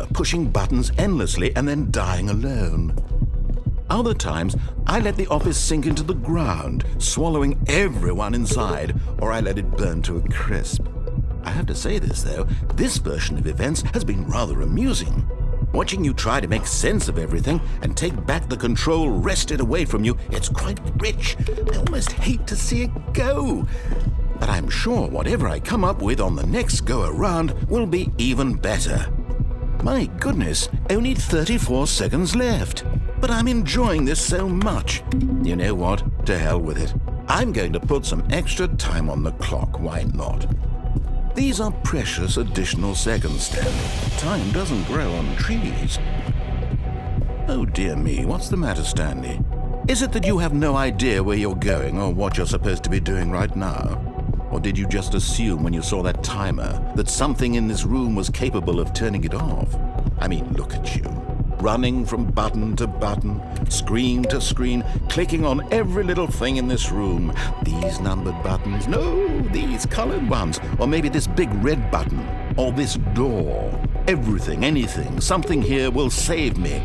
timer, pushing buttons endlessly and then dying alone. Other times, I let the office sink into the ground, swallowing everyone inside, or I let it burn to a crisp. I have to say this, though, this version of events has been rather amusing. Watching you try to make sense of everything and take back the control wrested away from you, it's quite rich. I almost hate to see it go. But I'm sure whatever I come up with on the next go-around will be even better. My goodness, only 34 seconds left. But I'm enjoying this so much. You know what? To hell with it. I'm going to put some extra time on the clock, why not? These are precious additional seconds, Stanley. Time doesn't grow on trees. Oh dear me, what's the matter, Stanley? Is it that you have no idea where you're going or what you're supposed to be doing right now? Or did you just assume when you saw that timer that something in this room was capable of turning it off? I mean, look at you. Running from button to button, screen to screen, clicking on every little thing in this room. These numbered buttons, no, these colored ones. Or maybe this big red button, or this door. Everything, anything, something here will save me.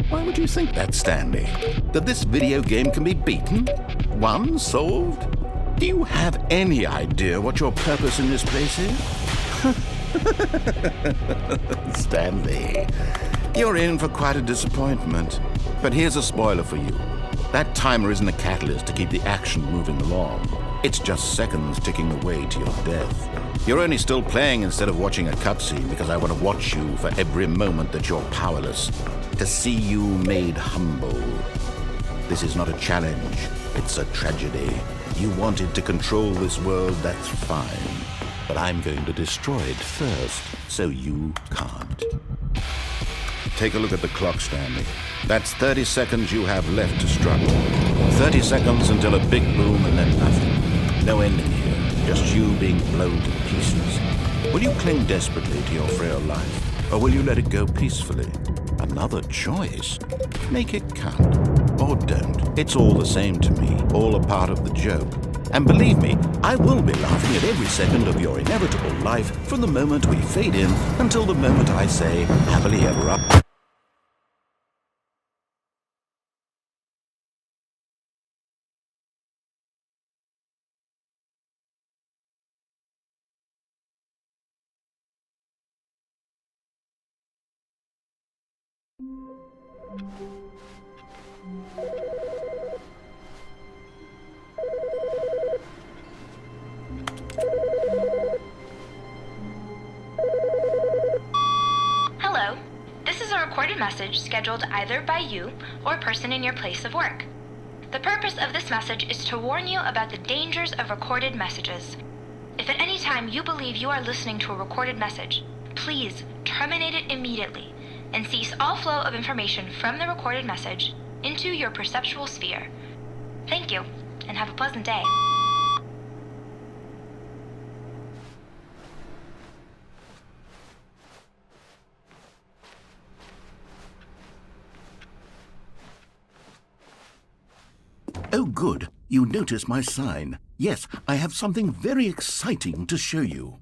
Why would you think that, Stanley? That this video game can be beaten? Won? Solved? Do you have any idea what your purpose in this place is? Stanley, you're in for quite a disappointment. But here's a spoiler for you. That timer isn't a catalyst to keep the action moving along. It's just seconds ticking away to your death. You're only still playing instead of watching a cutscene because I want to watch you for every moment that you're powerless. To see you made humble. This is not a challenge. It's a tragedy. You wanted to control this world, that's fine. But I'm going to destroy it first, so you can't. Take a look at the clock, Stanley. That's 30 seconds you have left to struggle. 30 seconds until a big boom and then nothing. No ending here, just you being blown to pieces. Will you cling desperately to your frail life, or will you let it go peacefully? Another choice. Make it count. Or don't. It's all the same to me, all a part of the joke. And believe me, I will be laughing at every second of your inevitable life from the moment we fade in until the moment I say, happily ever after. Hello. This is a recorded message scheduled either by you or a person in your place of work. The purpose of this message is to warn you about the dangers of recorded messages. If at any time you believe you are listening to a recorded message, please terminate it immediately and cease all flow of information from the recorded message into your perceptual sphere. Thank you, and have a pleasant day. Oh, good. You notice my sign. Yes, I have something very exciting to show you.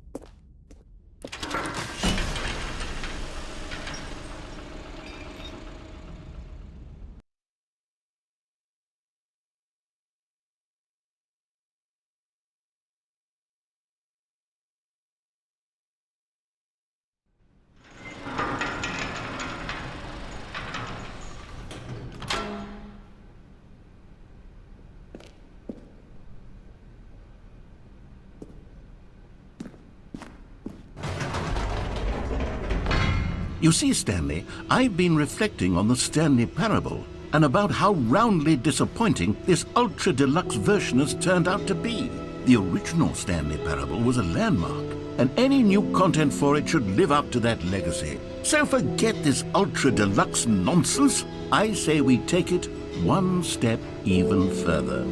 You see, Stanley, I've been reflecting on the Stanley Parable and about how roundly disappointing this ultra-deluxe version has turned out to be. The original Stanley Parable was a landmark, and any new content for it should live up to that legacy. So forget this ultra-deluxe nonsense. I say we take it one step even further.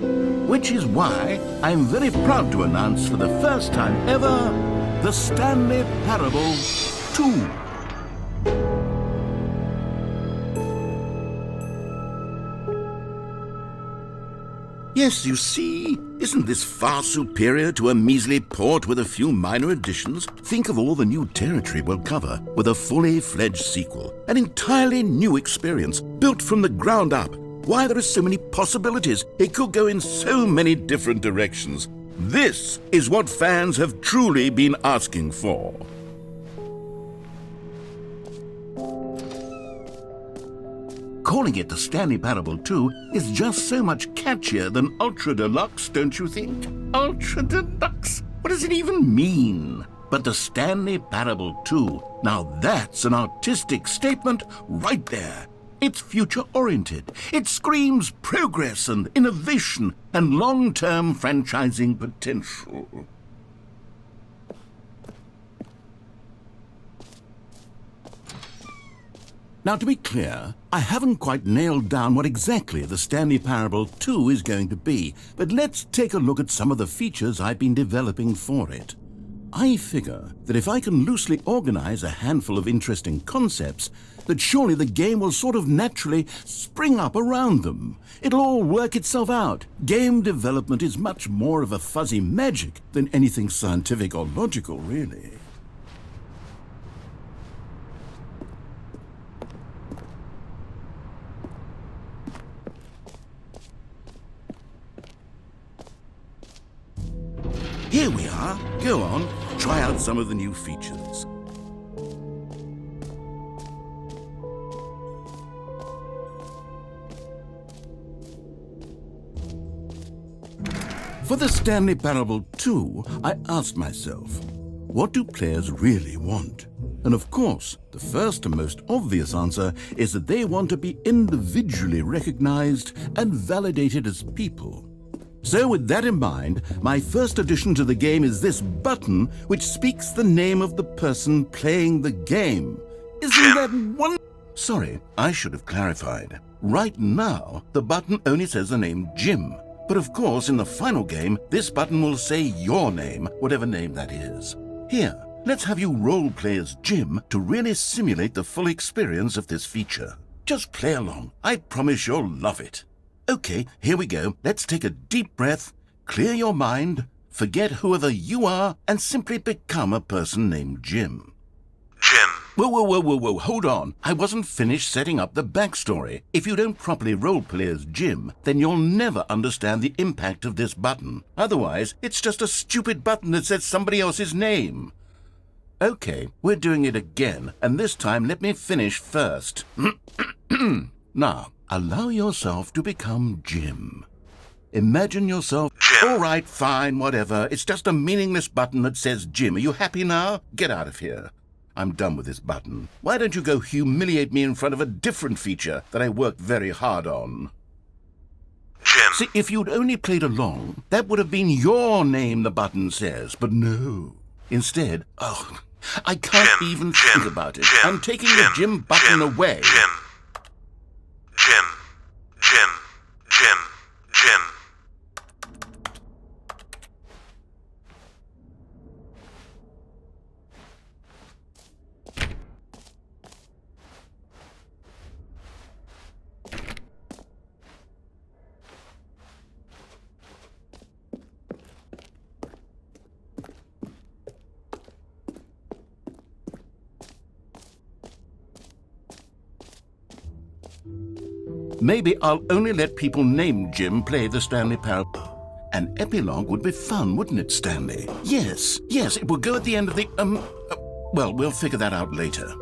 Which is why I'm very proud to announce for the first time ever, the Stanley Parable 2. Yes, you see, Isn't this far superior to a measly port with a few minor additions? Think of all the new territory we'll cover with a fully fledged sequel. An entirely new experience, built from the ground up. Why, there are so many possibilities. It could go in so many different directions. This is what fans have truly been asking for. Calling it the Stanley Parable 2 is just so much catchier than Ultra Deluxe, don't you think? Ultra Deluxe? What does it even mean? But the Stanley Parable 2, now that's an artistic statement right there. It's future-oriented. It screams progress and innovation and long-term franchising potential. Now, to be clear, I haven't quite nailed down what exactly the Stanley Parable 2 is going to be, but let's take a look at some of the features I've been developing for it. I figure that if I can loosely organize a handful of interesting concepts, that surely the game will sort of naturally spring up around them. It'll all work itself out. Game development is much more of a fuzzy magic than anything scientific or logical, really. Here we are. Go on, try out some of the new features. For the Stanley Parable 2, I asked myself, what do players really want? And of course, the first and most obvious answer is that they want to be individually recognized and validated as people. So with that in mind, my first addition to the game is this button which speaks the name of the person playing the game. Isn't that one? Sorry, I should have clarified. Right now, the button only says the name Jim. But of course, in the final game, this button will say your name, whatever name that is. Here, let's have you role-play as Jim to really simulate the full experience of this feature. Just play along. I promise you'll love it. Okay, here we go. Let's take a deep breath, clear your mind, forget whoever you are, and simply become a person named Jim. Jim. Whoa, hold on. I wasn't finished setting up the backstory. If you don't properly roleplay as Jim, then you'll never understand the impact of this button. Otherwise, it's just a stupid button that says somebody else's name. Okay, we're doing it again, and this time let me finish first. Now, allow yourself to become Jim. Imagine yourself... Jim. All right, fine, whatever. It's just a meaningless button that says Jim. Are you happy now? Get out of here. I'm done with this button. Why don't you go humiliate me in front of a different feature that I worked very hard on? Jim. See, if you'd only played along, that would have been your name the button says, but no. Instead, I can't even think about it. I'm taking the Jim button away. Jim. Maybe I'll only let people named Jim play the Stanley Parable. An epilogue would be fun, wouldn't it, Stanley? Yes, it will go at the end of the, well, we'll figure that out later.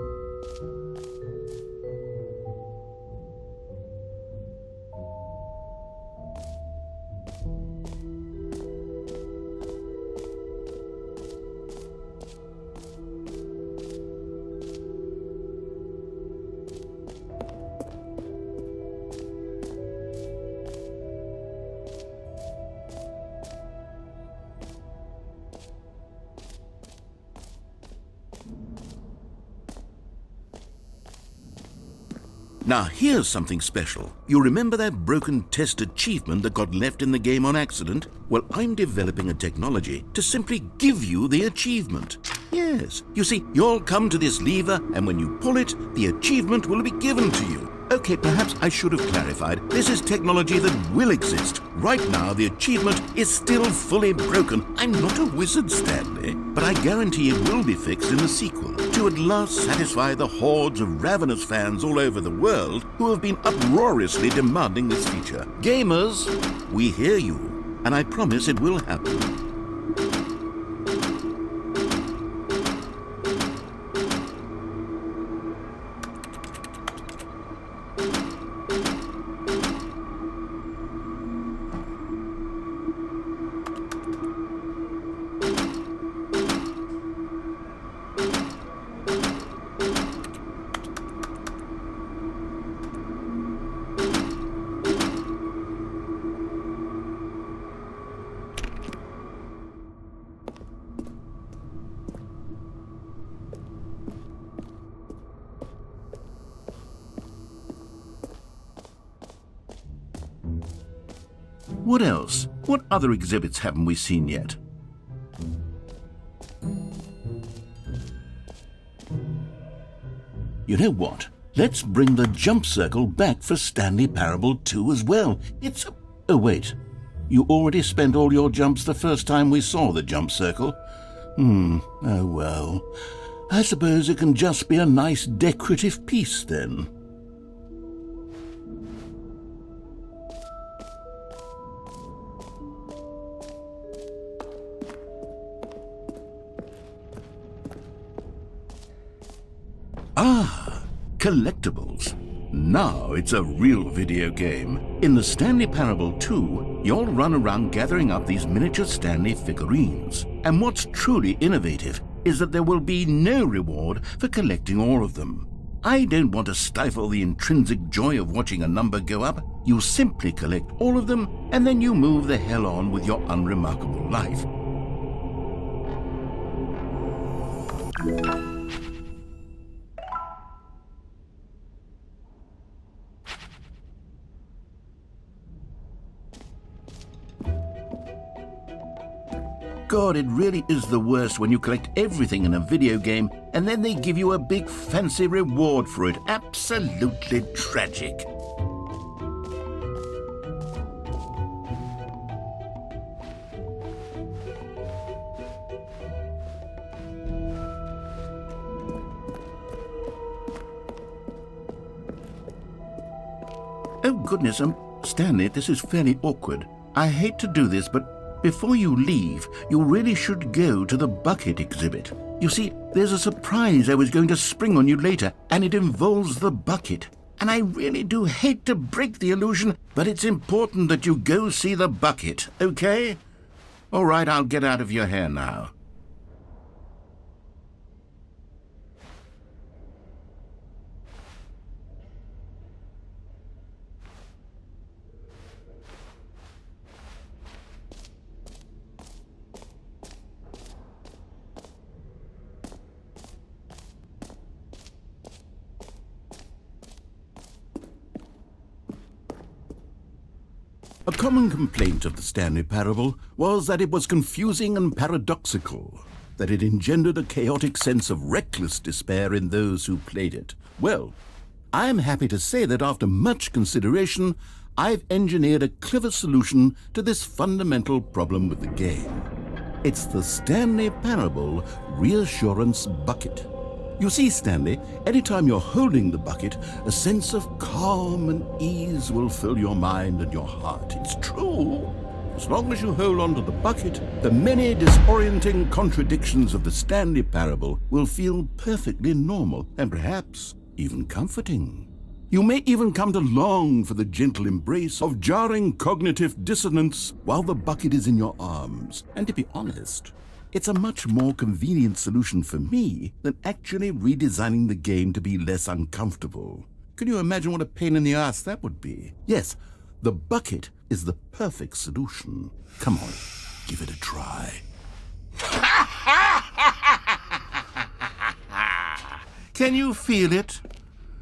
Now, here's something special. You remember that broken test achievement that got left in the game on accident? Well, I'm developing a technology to simply give you the achievement. Yes, you see, you'll come to this lever, and when you pull it, the achievement will be given to you. Okay, perhaps I should have clarified. This is technology that will exist. Right now, the achievement is still fully broken. I'm not a wizard, Stanley, but I guarantee it will be fixed in the sequel to at last satisfy the hordes of ravenous fans all over the world who have been uproariously demanding this feature. Gamers, we hear you, and I promise it will happen. What else? What other exhibits haven't we seen yet? You know what? Let's bring the jump circle back for Stanley Parable 2 as well. Oh, wait. You already spent all your jumps the first time we saw the jump circle? Oh well. I suppose it can just be a nice decorative piece then. Collectibles. Now it's a real video game. In the Stanley Parable 2, you'll run around gathering up these miniature Stanley figurines. And what's truly innovative is that there will be no reward for collecting all of them. I don't want to stifle the intrinsic joy of watching a number go up. You simply collect all of them, and then you move the hell on with your unremarkable life. God, it really is the worst when you collect everything in a video game and then they give you a big fancy reward for it. Absolutely tragic. Oh goodness, Stanley, this is fairly awkward. I hate to do this, but before you leave, you really should go to the bucket exhibit. You see, there's a surprise I was going to spring on you later, and it involves the bucket. And I really do hate to break the illusion, but it's important that you go see the bucket, okay? All right, I'll get out of your hair now. A common complaint of the Stanley Parable was that it was confusing and paradoxical, that it engendered a chaotic sense of reckless despair in those who played it. Well, I am happy to say that after much consideration, I've engineered a clever solution to this fundamental problem with the game. It's the Stanley Parable Reassurance Bucket. You see, Stanley, anytime you're holding the bucket, a sense of calm and ease will fill your mind and your heart. It's true. As long as you hold on to the bucket, the many disorienting contradictions of the Stanley Parable will feel perfectly normal and perhaps even comforting. You may even come to long for the gentle embrace of jarring cognitive dissonance while the bucket is in your arms. And to be honest, it's a much more convenient solution for me than actually redesigning the game to be less uncomfortable. Can you imagine what a pain in the ass that would be? Yes, the bucket is the perfect solution. Come on, give it a try. Can you feel it?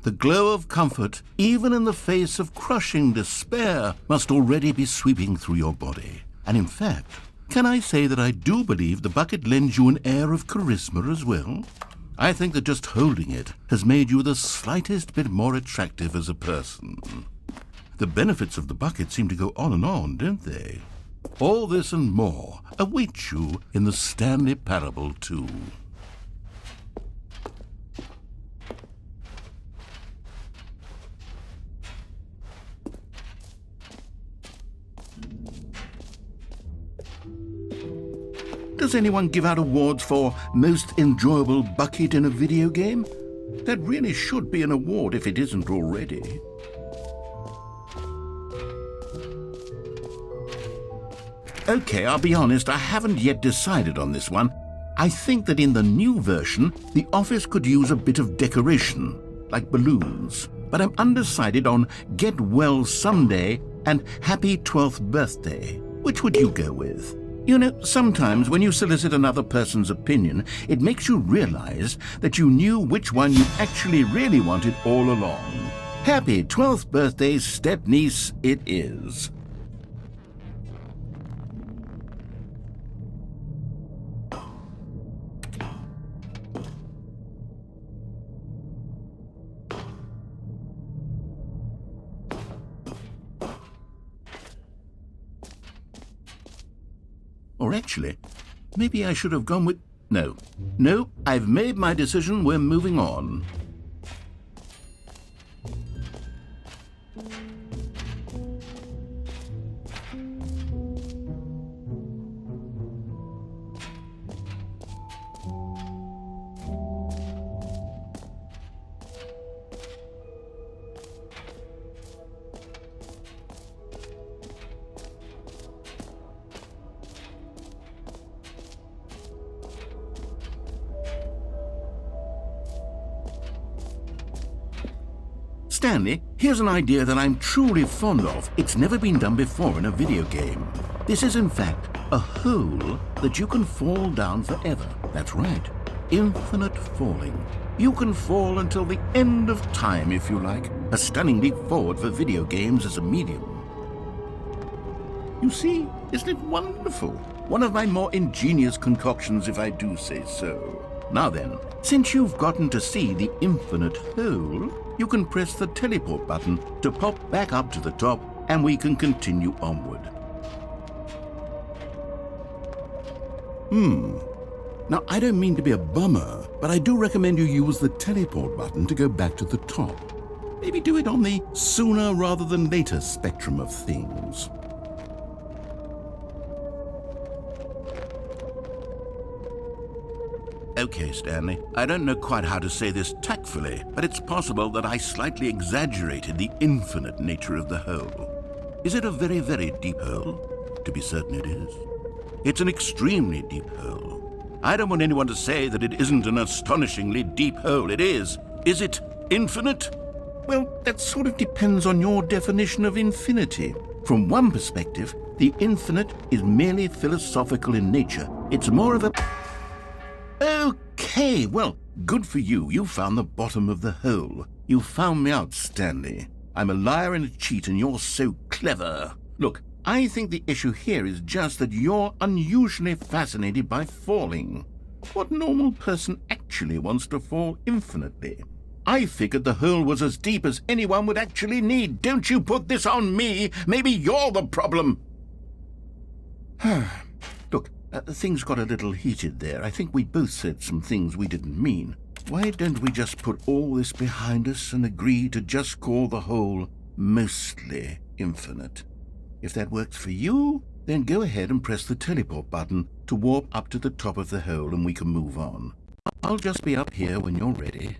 The glow of comfort, even in the face of crushing despair, must already be sweeping through your body. And in fact, can I say that I do believe the bucket lends you an air of charisma as well? I think that just holding it has made you the slightest bit more attractive as a person. The benefits of the bucket seem to go on, don't they? All this and more await you in the Stanley Parable 2. Does anyone give out awards for most enjoyable bucket in a video game? That really should be an award if it isn't already. Okay, I'll be honest, I haven't yet decided on this one. I think that in the new version, the office could use a bit of decoration, like balloons. But I'm undecided on Get Well Someday and Happy 12th Birthday. Which would you go with? You know, sometimes when you solicit another person's opinion, it makes you realize that you knew which one you actually really wanted all along. Happy 12th birthday, step-niece, it is. Or actually, maybe I should have gone with... No, I've made my decision, we're moving on. Stanley, here's an idea that I'm truly fond of. It's never been done before in a video game. This is, in fact, a hole that you can fall down forever. That's right. Infinite falling. You can fall until the end of time, if you like. A stunning leap forward for video games as a medium. You see, isn't it wonderful? One of my more ingenious concoctions, if I do say so. Now then, since you've gotten to see the infinite hole, you can press the teleport button to pop back up to the top, and we can continue onward. Now, I don't mean to be a bummer, but I do recommend you use the teleport button to go back to the top. Maybe do it on the sooner rather than later spectrum of things. Okay, Stanley, I don't know quite how to say this tactfully, but it's possible that I slightly exaggerated the infinite nature of the hole. Is it a very, very deep hole? To be certain it is. It's an extremely deep hole. I don't want anyone to say that it isn't an astonishingly deep hole. It is. Is it infinite? Well, that sort of depends on your definition of infinity. From one perspective, the infinite is merely philosophical in nature. It's more of a... Okay, well, good for you. You found the bottom of the hole. You found me out, Stanley. I'm a liar and a cheat, and you're so clever. Look, I think the issue here is just that you're unusually fascinated by falling. What normal person actually wants to fall infinitely? I figured the hole was as deep as anyone would actually need. Don't you put this on me. Maybe you're the problem. Look, things got a little heated there. I think we both said some things we didn't mean. Why don't we just put all this behind us and agree to just call the hole mostly infinite? If that works for you, then go ahead and press the teleport button to warp up to the top of the hole and we can move on. I'll just be up here when you're ready.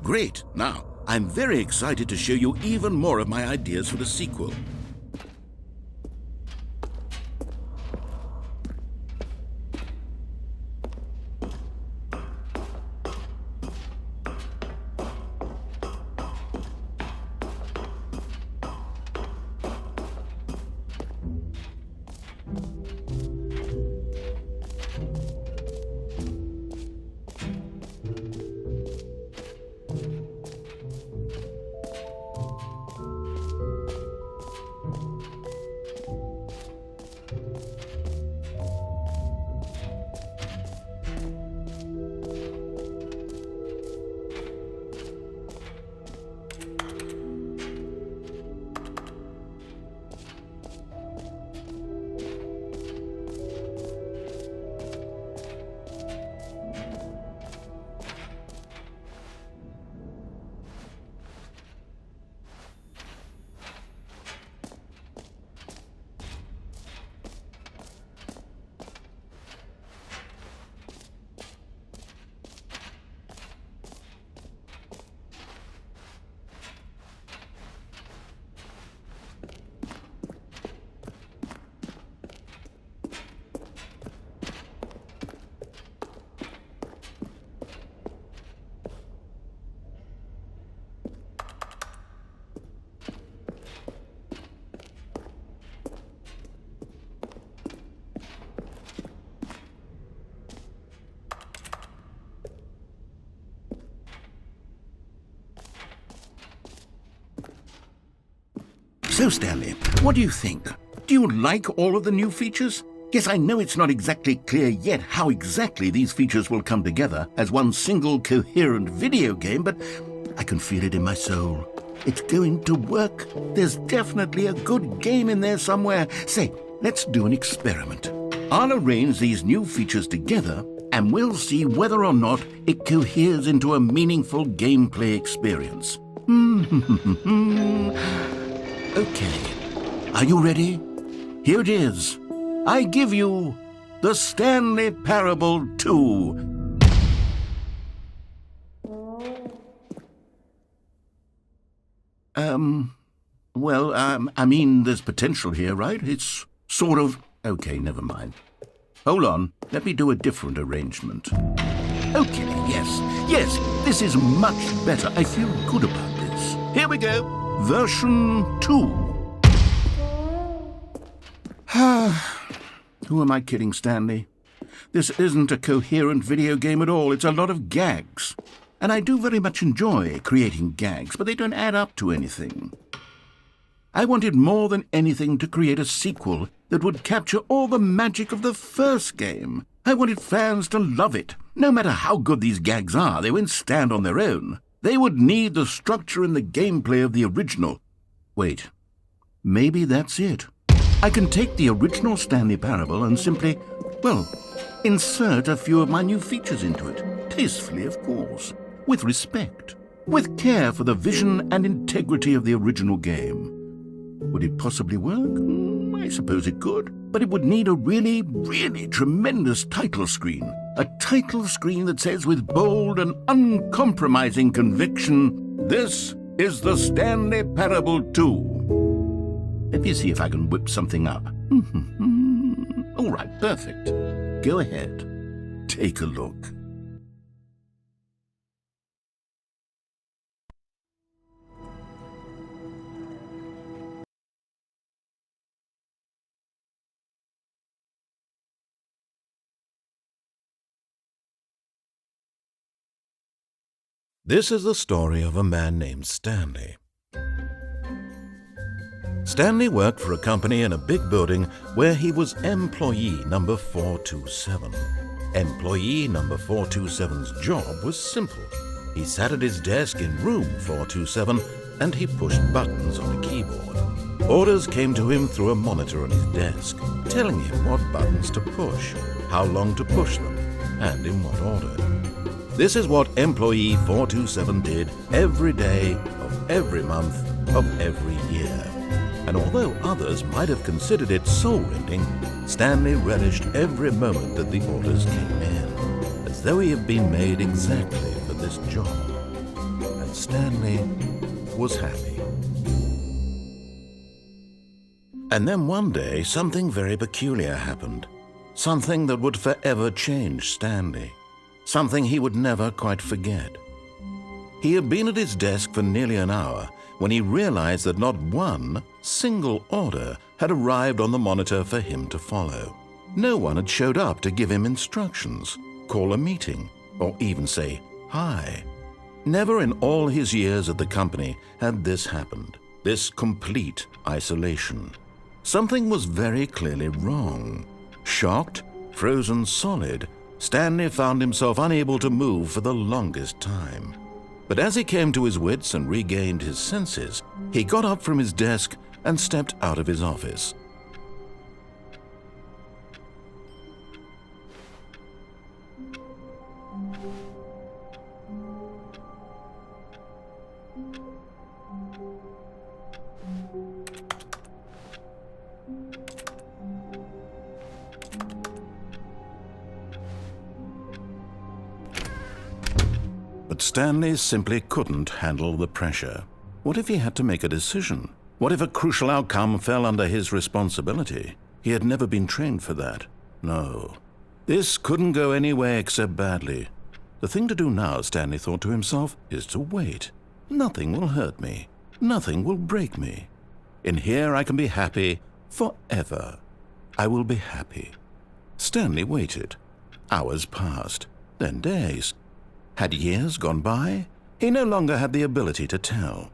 Great! Now, I'm very excited to show you even more of my ideas for the sequel. So, Stanley, what do you think? Do you like all of the new features? Yes, I know it's not exactly clear yet how exactly these features will come together as one single coherent video game, but I can feel it in my soul. It's going to work. There's definitely a good game in there somewhere. Say, let's do an experiment. I'll arrange these new features together, and we'll see whether or not it coheres into a meaningful gameplay experience. Okay. Are you ready? Here it is. I give you the Stanley Parable 2. I mean, there's potential here, right? It's sort of... Okay, never mind. Hold on. Let me do a different arrangement. Okay, yes, this is much better. I feel good about this. Here we go. Version 2. Who am I kidding, Stanley? This isn't a coherent video game at all. It's a lot of gags. And I do very much enjoy creating gags, but they don't add up to anything. I wanted more than anything to create a sequel that would capture all the magic of the first game. I wanted fans to love it. No matter how good these gags are, they won't stand on their own. They would need the structure and the gameplay of the original. Wait, maybe that's it. I can take the original Stanley Parable and simply, insert a few of my new features into it. Tastefully, of course. With respect. With care for the vision and integrity of the original game. Would it possibly work? I suppose it could. But it would need a really, really tremendous title screen. A title screen that says with bold and uncompromising conviction, "This is the Stanley Parable 2. Let me see if I can whip something up. All right, perfect. Go ahead. Take a look. This is the story of a man named Stanley. Stanley worked for a company in a big building where he was employee number 427. Employee number 427's job was simple. He sat at his desk in room 427 and he pushed buttons on a keyboard. Orders came to him through a monitor on his desk, telling him what buttons to push, how long to push them, and in what order. This is what employee 427 did every day of every month of every year. And although others might have considered it soul-rending, Stanley relished every moment that the orders came in, as though he had been made exactly for this job. And Stanley was happy. And then one day, something very peculiar happened. Something that would forever change Stanley. Something he would never quite forget. He had been at his desk for nearly an hour when he realized that not one single order had arrived on the monitor for him to follow. No one had showed up to give him instructions, call a meeting, or even say hi. Never in all his years at the company had this happened, this complete isolation. Something was very clearly wrong. Shocked, frozen solid, Stanley found himself unable to move for the longest time. But as he came to his wits and regained his senses, he got up from his desk and stepped out of his office. But Stanley simply couldn't handle the pressure. What if he had to make a decision? What if a crucial outcome fell under his responsibility? He had never been trained for that. No. This couldn't go any way except badly. The thing to do now, Stanley thought to himself, is to wait. Nothing will hurt me. Nothing will break me. In here I can be happy forever. I will be happy. Stanley waited. Hours passed, then days. Had years gone by? He no longer had the ability to tell.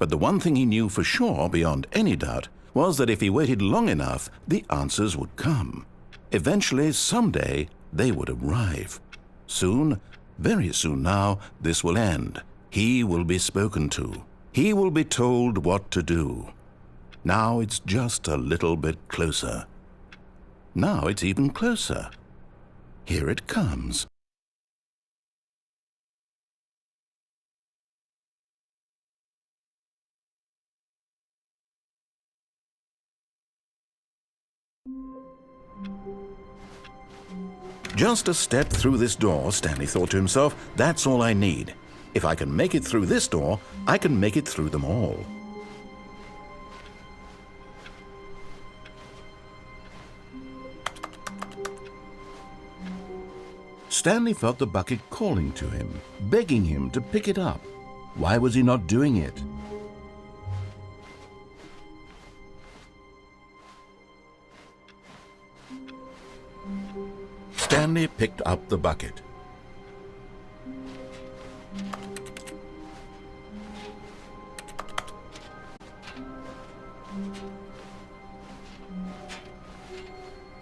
But the one thing he knew for sure, beyond any doubt, was that if he waited long enough, the answers would come. Eventually, someday, they would arrive. Soon, very soon now, this will end. He will be spoken to. He will be told what to do. Now it's just a little bit closer. Now it's even closer. Here it comes. Just a step through this door, Stanley thought to himself. That's all I need. If I can make it through this door, I can make it through them all. Stanley felt the bucket calling to him, begging him to pick it up. Why was he not doing it? Stanley picked up the bucket.